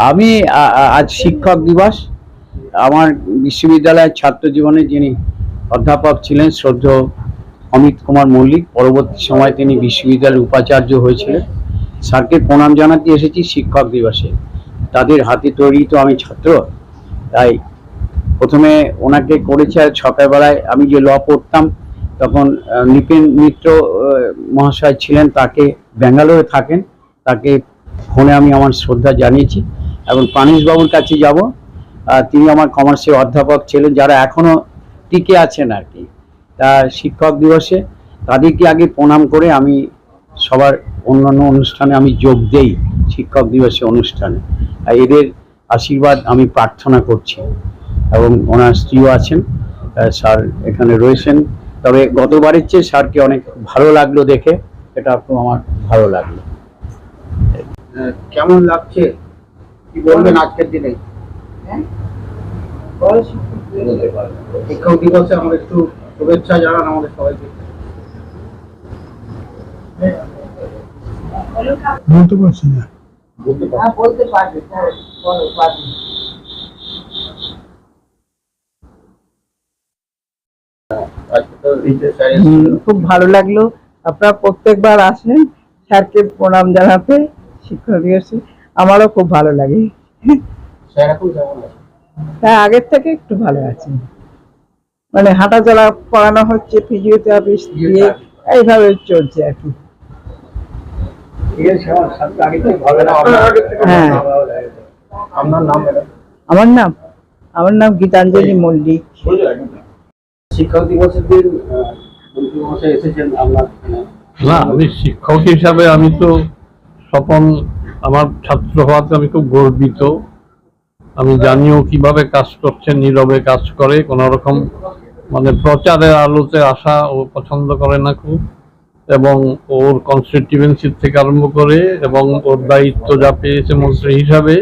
আমি আজ শিক্ষক দিবস। আমার বিশ্ববিদ্যালয়ের ছাত্র জীবনে যিনি অধ্যাপক ছিলেন শ্রদ্ধেয় অমিত কুমার মল্লিক, পরবর্তী সময় তিনি বিশ্ববিদ্যালয়ের উপাচার্য হয়েছিলেন। স্যারকে প্রণাম জানাতে এসেছি শিক্ষক দিবসে। তাদের হাতে তৈরি তো আমি ছাত্র, তাই প্রথমে ওনাকে করেছি। আর সকালবেলায় আমি যে ল পড়তাম তখন নৃপেন মিত্র মহাশয় ছিলেন, তাকে ব্যাঙ্গালোরে থাকেন, তাকে ফোনে আমি আমার শ্রদ্ধা জানিয়েছি। এবং প্রাণেশবাবুর কাছে যাব, তিনি আমার কমার্সের অধ্যাপক ছিলেন, যারা এখনও টিকে আছেন আর কি। তা শিক্ষক দিবসে তাদেরকে আগে প্রণাম করে আমি সবার অন্যান্য অনুষ্ঠানে আমি যোগ দেই। শিক্ষক দিবসে অনুষ্ঠানে এদের আশীর্বাদ আমি প্রার্থনা করছি। এবং ওনার স্ত্রীও আছেন, স্যার এখানে রয়েছেন। তবে গতবারের চেয়ে স্যারকে অনেক ভালো লাগলো দেখে, এটা খুব আমার ভালো লাগলো। কেমন লাগছে কি বলবেন আজকের দিনে? শিক্ষক দিবসে আমাদের একটু শুভেচ্ছা জানান আমাদের সবাইকে। বলতে পারছি না। বলতে পারবে, খুব ভালো লাগলো। আপনারা প্রত্যেকবার আসেন স্যারকে প্রণাম জানাতে শিক্ষক দিবসে, আমারও খুব ভালো লাগে। হ্যাঁ, আগের থেকে একটু ভালো আছে, মানে হাঁটা চলা করানো হচ্ছে, ফিজিওথেরাপি দিয়ে এইভাবে চলছে আর কি। হ্যাঁ, আমার নাম গীতাঞ্জলি মল্লিক। শিক্ষক দিবসের দিন এসেছেন আপনার? না, আমি শিক্ষক হিসাবে আমি তো স্বপন আমার ছাত্র হওয়াতে আমি খুব গর্বিত। আমি জানিও কিভাবে কাজ করছে, নীরবে কাজ করে, কোন রকম মানে প্রচারের আলোতে আসা ও পছন্দ করে না খুব। এবং ওর কনস্টিটিউয়েন্সি থেকে আরম্ভ করে এবং ওর দায়িত্ব যা পেয়েছে মন্ত্রী হিসাবে,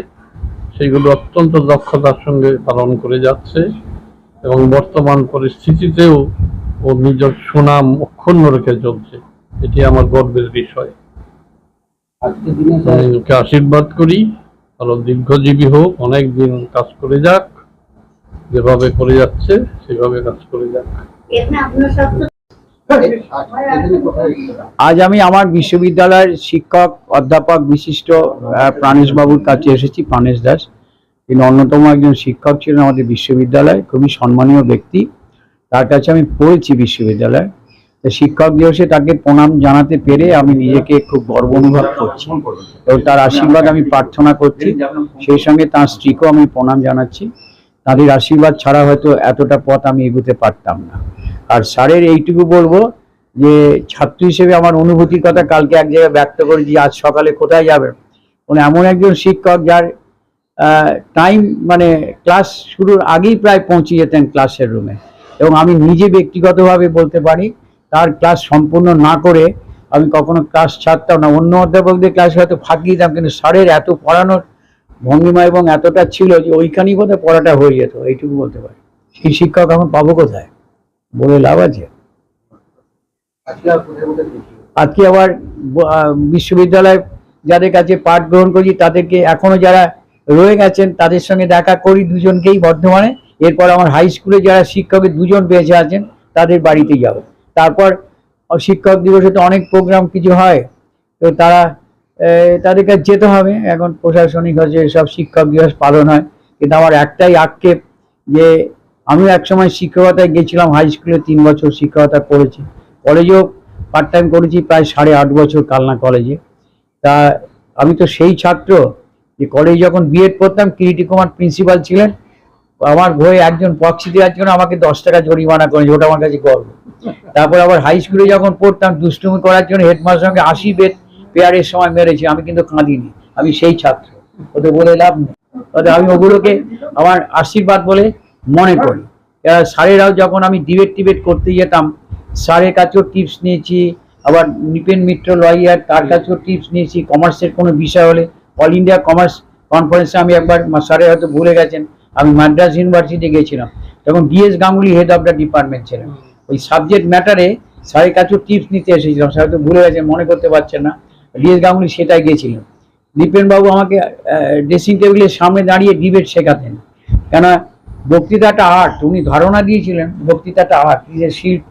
সেগুলো অত্যন্ত দক্ষতার সঙ্গে পালন করে যাচ্ছে। এবং বর্তমান পরিস্থিতিতেও ও নিজের সুনাম অক্ষুণ্ণ রেখে চলছে, এটি আমার গর্বের বিষয়। আমি ওকে আশীর্বাদ করি, আরো দীর্ঘজীবী হোক, অনেক দিন কাজ করে যাক, যেভাবে করে যাচ্ছে সেভাবে কাজ করে যাক। আজ আমি আমার বিশ্ববিদ্যালয়ের শিক্ষক অধ্যাপক বিশিষ্ট প্রাণেশবাবুর কাছে এসেছি। প্রাণেশ দাস, তিনি অন্যতম একজন শিক্ষক ছিলেন আমাদের বিশ্ববিদ্যালয়ে, খুবই সম্মানীয় ব্যক্তি। তার কাছে আমি পড়েছি বিশ্ববিদ্যালয়ে। শিক্ষক দিবসে তাকে প্রণাম জানাতে পেরে আমি নিজেকে খুব গর্ব অনুভব করছি এবং তার আশীর্বাদ আমি প্রার্থনা করছি। সেই সঙ্গে তার স্ত্রীকেও আমি প্রণাম জানাচ্ছি। তাদের আশীর্বাদ ছাড়া হয়তো এতটা পথ আমি এগোতে পারতাম না। আর স্যারের এইটুকু বলবো যে ছাত্র হিসেবে আমার অনুভূতির কথা কালকে এক জায়গায় ব্যক্ত করেছি। আজ সকালে কোথায় যাবেন, উনি এমন একজন শিক্ষক যার টাইম মানে ক্লাস শুরুর আগেই প্রায় পৌঁছে যেতেন ক্লাসের রুমে। এবং আমি নিজে ব্যক্তিগতভাবে বলতে পারি, তার ক্লাস সম্পূর্ণ না করে আমি কখনো ক্লাস ছাড়তাম না। অন্য অধ্যাপকদের ক্লাস হয়তো ফাঁকি দিতাম, কিন্তু স্যারের এত পড়ানোর ভঙ্গিমা এবং এতটা ছিল যে ওইখানেই বোধহয় পড়াটা হয়ে যেত, এইটুকু বলতে পারি। সেই শিক্ষক এখন পাবো কোথায়, বলে লাভ আছে? আজকে আবার বিশ্ববিদ্যালয় যাদের কাছে পাঠ গ্রহণ করি, তাদেরকে এখনো যারা রয়ে গেছেন তাদের সঙ্গে দেখা করি, দুজনকেই বর্ধমানে। এরপর আমার হাই স্কুলে যারা শিক্ষকের দুজন বেঁচে আছেন তাদের বাড়িতে যাব। তারপর শিক্ষক দিবসে তো অনেক প্রোগ্রাম কিছু হয়, তো তাদের কাছে যেতে হবে। এখন প্রশাসনিক হচ্ছে সব শিক্ষক দিবস পালন হয়, কিন্তু আমার একটাই আক্ষেপ যে আমি একসময় শিক্ষকতায় গেছিলাম, হাই স্কুলে 3 বছর শিক্ষকতা করেছি, কলেজেও পার্ট টাইম করেছি প্রায় 8.5 বছর কালনা কলেজে। তা আমি তো সেই ছাত্র যে কলেজে যখন বিএড পড়তাম, কিরিটি কুমার প্রিন্সিপাল ছিলেন, আমার ভয়ে একজন পক্সি দেওয়ার জন্য আমাকে 10 টাকা জরিমানা করেছে, ওটা আমার কাছে গর্ব। তারপর আবার হাই স্কুলে যখন পড়তাম, দুষ্টুমি করার জন্য হেডমাস্টার সঙ্গে 80 বেত পেয়ারের সময় মেরেছি, আমি কিন্তু কাঁদিনি। আমি সেই ছাত্র, ওদের বলে লাভ নেই। আমি ওগুলোকে আমার আশীর্বাদ বলে মনে করি। স্যারেরাও যখন আমি ডিবেট করতে যেতাম, স্যারের কাছেও টিপস নিয়েছি। আবার নৃপেন মিত্র লয়ার, তার কাছেও টিপস নিয়েছি। কমার্সের কোনো বিষয় হলে অল ইন্ডিয়া কমার্স কনফারেন্সে আমি একবার, স্যারে হয়তো ভুলে গেছেন, আমি মাদ্রাস ইউনিভার্সিটি গেছিলাম, তখন DS Ganguly head of the department ছিলেন। ওই সাবজেক্ট ম্যাটারে স্যারের কাছেও টিপস নিতে এসেছিলাম, স্যার হয়তো ভুলে গেছেন, মনে করতে পারছেন না। ডিএস গাঙ্গুলি সেটাই গেছিলেন। দীপেনবাবু আমাকে ড্রেসিং টেবিলের সামনে দাঁড়িয়ে ডিবেট শেখাতেন। কেন, বক্তৃতাটা আর্ট, উনি ধারণা দিয়েছিলেন বক্তৃতাটা আর্ট, শিল্প।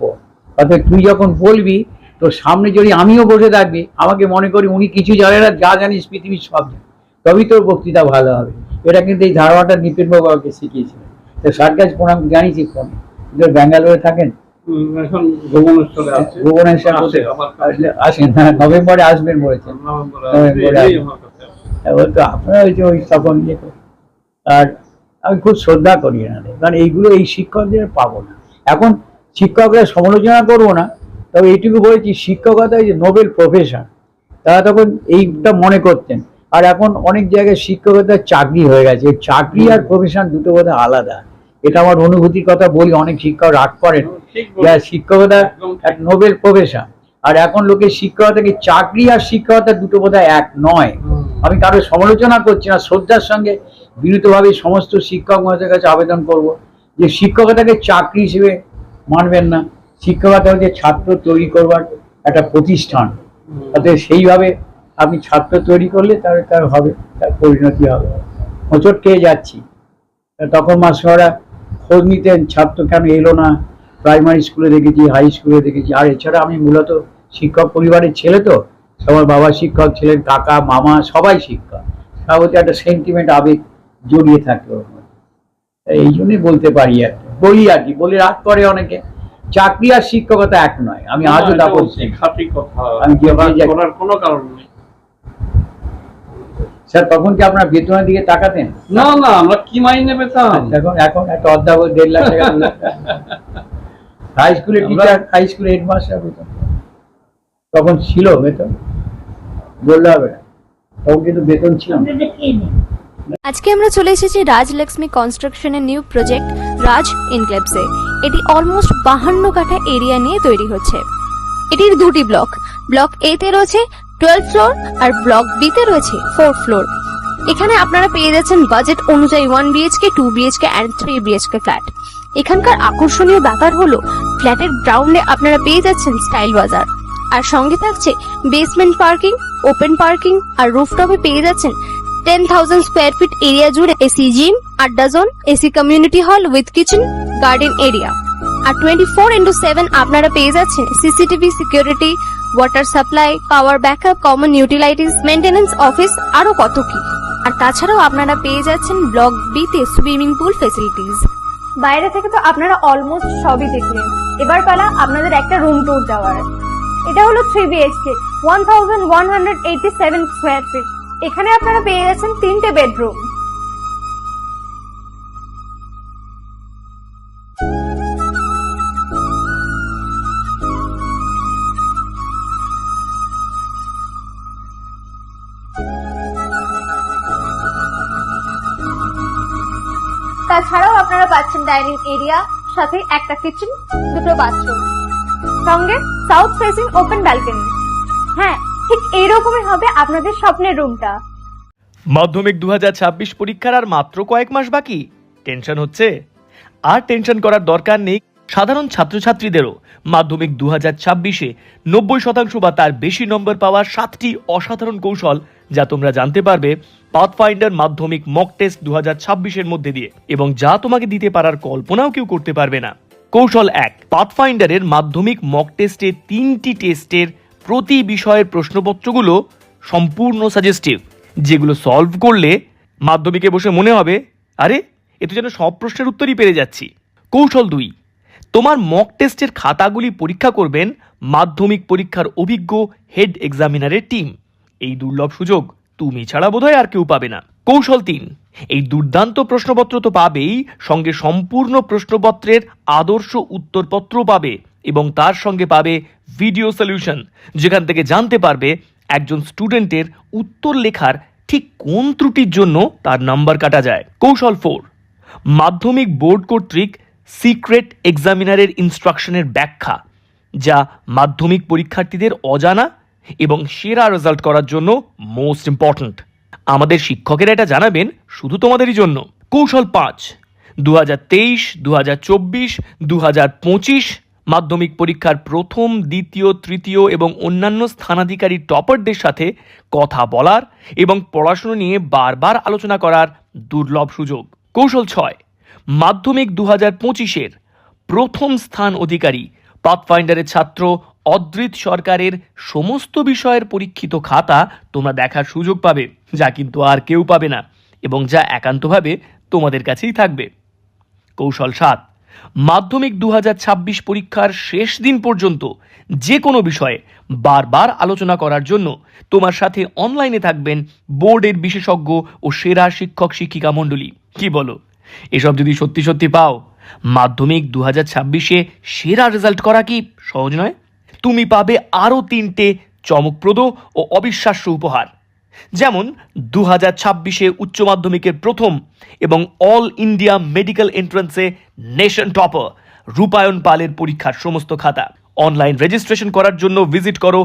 অর্থাৎ তুই যখন বলবি তোর সামনে যদি আমিও বসে থাকবি, আমাকে মনে করি উনি কিছু জানে না, যা জানিস পৃথিবীর সব জানে, তবেই তোর বক্তৃতা ভালো হবে। এটা কিন্তু এই ধারণাটা দীপেনবাবু আমাকে শিখিয়েছিলেন। তো স্যার কাছে প্রণাম জানিয়েছি, ফোন ব্যাঙ্গালোরে থাকেন, এখন ভুবনেশ্বরে আছে। ভুবনেশ্বর আসে আমার কাছে। আসেন, নভেম্বরে আসবেন বলেছেন। নভেম্বরে এই আমার কাছে আসে। ওই তো আপনারা ওই যে ওই তখন ইয়ে করে। আর আমি খুব শ্রদ্ধা করি এনাদের, কারণ এইগুলো এই শিক্ষকদের পাবো না। এখন শিক্ষকরা সমালোচনা করবো না, তবে এইটুকু বলেছি, শিক্ষকতা যে নোবেল প্রফেশন, তারা তখন এইটা মনে করতেন। আর এখন অনেক জায়গায় শিক্ষকতার চাকরি হয়ে গেছে। চাকরি আর প্রফেশন দুটো বোধহয় আলাদা। এটা আমার অনুভূতির কথা বলি, অনেক শিক্ষক রাগ করেন যা শিক্ষকতা এক নোবেল প্রফেশন, আর এখন লোকের শিক্ষকতাকে চাকরি আর শিক্ষকতা দুটো বোধহয় এক নয়। আমি কারোর সমালোচনা করছি না, শ্রদ্ধার সঙ্গে বিনীতভাবে সমস্ত শিক্ষক মহাশয়ের কাছে আবেদন করব যে শিক্ষকতাকে চাকরি হিসেবে মানবেন না। শিক্ষকতা হচ্ছে ছাত্র তৈরি করবার একটা প্রতিষ্ঠান, অতএব সেইভাবে আপনি ছাত্র তৈরি করলে তার হবে, তার পরিণতি হবে। হোঁচট খেয়ে যাচ্ছি, তখন মাস্টাররা খোঁজ নিতেন ছাত্র কেন এলো না, প্রাইমারি স্কুলে দেখেছি, হাই স্কুলে দেখেছি। আর এছাড়া আমি মূলত শিক্ষক পরিবারের ছেলে, তো সবার বাবা শিক্ষক ছিলেন, কাকা মামা সবাই শিক্ষক, সব হচ্ছে একটা সেন্টিমেন্ট আবেগ জড়িয়ে থাকে ওর মধ্যে। এই জন্যই বলতে পারি, বলি আর কি, বলে রাগ করে অনেকে, চাকরি আর শিক্ষকতা এক নয়। আমি আজও তা বলছি, খাঁটি কথা, আমি করার কোনো কারণ নেই। স্যার তখন কি আপনার বেতনের দিকে তাকাতেন? না না, আমরা কি মাইনে পেতাম? এখন এখন একটা অধ্যাপক 1.5 লাখ টাকা, হাই স্কুলের টিচার, হাই স্কুলের হেডমাস্টার বেতন তখন ছিল, বেতন বললে হবে না, তখন কিন্তু বেতন ছিল। আজকে আমরা চলে এসেছি রাজলক্ষ্মী কনস্ট্রাকশনের নিউ প্রজেক্ট রাজ ইনক্লেভসে। এটি অলমোস্ট 52 কাঠা এরিয়া নিয়ে তৈরি হচ্ছে। এটির দুটি ব্লক, ব্লক এ তে রয়েছে 12 ফ্লোর আর ব্লক বি তে রয়েছে 4 ফ্লোর। এখানে আপনারা পেয়ে যাচ্ছেন বাজেট অনুযায়ী 1 BHK, 2 BHK and 3 BHK flat. এখানকার আকর্ষণীয় ব্যাপার হলো ফ্ল্যাটের গ্রাউন্ডে আপনারা পেয়ে যাচ্ছেন স্টাইল বাজার, আর সঙ্গে থাকছে বেসমেন্ট পার্কিং, ওপেন পার্কিং, আর রুফটপে পেয়ে যাচ্ছেন 10,000 স্কোয়ার ফিট এরিয়া জুড়ে এসি জিম, আড্ডা zone, AC community hall with kitchen, garden area. আর 24/7 আপনারা পেয়ে যাচ্ছেন CCTV security, water supply, power backup, common utilities, maintenance office, আরো কত কি। আর তাছাড়াও আপনারা পেয়ে যাচ্ছেন ব্লক বি তে সুইমিং পুল ফেসিলিটিস। বাইরে থেকে তো আপনারা অলমোস্ট সবই দেখলেন, এবার পালা আপনাদের একটা রুম ট্যুর দেওয়ার। এটা হলো 3 BHK, 1187 স্কোয়ার ফিট। এখানে আপনারা পেয়ে যাচ্ছেন 3টে বেডরুম। তাছাড়াও আপনারা পাচ্ছেন ডাইনিং এরিয়া, সাথে একটা কিচেন, 2টো বাথরুম, সঙ্গে সাউথ ফেসিং ওপেন ব্যালকনি। হ্যাঁ, ঠিক এইরকমই হবে আপনাদের স্বপ্নের রুমটা। মাধ্যমিক 2026 পরীক্ষার আর মাত্র কয়েক মাস বাকি। টেনশন হচ্ছে? আর টেনশন করার দরকার নেই। সাধারণ ছাত্রছাত্রীদেরও মাধ্যমিক 2026-এ 90% বা তার বেশি নম্বর পাওয়ার 7টি অসাধারণ কৌশল, যা তোমরা জানতে পারবে পাথফাইন্ডার মাধ্যমিক মক টেস্ট 2026-এর মধ্যে দিয়ে, এবং যা তোমাকে দিতে পারার কল্পনাও কেউ করতে পারবে না। কৌশল 1, পাথফাইন্ডারের মাধ্যমিক মক টেস্টে 3টি টেস্টের প্রতি বিষয়ের প্রশ্নপত্রগুলো সম্পূর্ণ সাজেস্টিভ, যেগুলো সলভ করলে মাধ্যমিকে বসে মনে হবে, আরে এ তো যেন সব প্রশ্নের উত্তরই পেরে যাচ্ছি। কৌশল 2, তোমার মক টেস্টের খাতাগুলি পরীক্ষা করবেন মাধ্যমিক পরীক্ষার অভিজ্ঞ হেড এক্সামিনারের টিম। এই দুর্লভ সুযোগ তুমি ছাড়া বোধহয় আর কেউ পাবে না। কৌশল 3, এই দুর্দান্ত প্রশ্নপত্র তো পাবেই, সঙ্গে সম্পূর্ণ প্রশ্নপত্রের আদর্শ উত্তরপত্র পাবে, এবং তার সঙ্গে পাবে ভিডিও সলিউশন, যেখান থেকে জানতে পারবে একজন স্টুডেন্টের উত্তর লেখার ঠিক কোন ত্রুটির জন্য তার নাম্বার কাটা যায়। কৌশল 4, মাধ্যমিক বোর্ড কর্তৃক সিক্রেট এক্সামিনারের ইনস্ট্রাকশনের ব্যাখ্যা, যা মাধ্যমিক পরীক্ষার্থীদের অজানা এবং সেরা রেজাল্ট করার জন্য মোস্ট ইম্পর্ট্যান্ট। আমাদের শিক্ষকেরা এটা জানাবেন শুধু তোমাদেরই জন্য। কৌশল 5, 2023, 2024, 2025 মাধ্যমিক পরীক্ষার প্রথম, দ্বিতীয়, তৃতীয় এবং অন্যান্য স্থানাধিকারী টপারদের সাথে কথা বলার এবং পড়াশোনা নিয়ে বারবার আলোচনা করার দুর্লভ সুযোগ। কৌশল 6, মাধ্যমিক 2025-এর প্রথম স্থান অধিকারী পাথফাইন্ডারের ছাত্র অদ্রিত সরকারের সমস্ত বিষয়ের পরীক্ষিত খাতা তোমরা দেখার সুযোগ পাবে, যা কিন্তু আর কেউ পাবে না এবং যা একান্তভাবে তোমাদের কাছেই থাকবে। কৌশল 7, মাধ্যমিক 2026 পরীক্ষার শেষ দিন পর্যন্ত যে কোনো বিষয়ে বারবার আলোচনা করার জন্য তোমার সাথে অনলাইনে থাকবেন বোর্ডের বিশেষজ্ঞ ও সেরা শিক্ষক শিক্ষিকা মণ্ডলী। কি বলো, এসব যদি সত্যি সত্যি পাও, মাধ্যমিক 2026-এ সেরা রেজাল্ট করা কি সহজ নয়? তুমি পাবে আরও 3টে চমকপ্রদ ও অবিশ্বাস্য উপহার, যেমন 2026-এ উচ্চ মাধ্যমিকের প্রথম এবং অল ইন্ডিয়া মেডিকেল এন্ট্রান্সে নেশন টপার রূপায়ণ পালের পরীক্ষার সমস্ত খাতা। অনলাইন রেজিস্ট্রেশন করার জন্য ভিজিট করো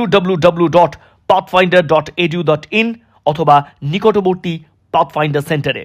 www.pathfinder.edu.in অথবা নিকটবর্তী পাথফাইন্ডার সেন্টারে।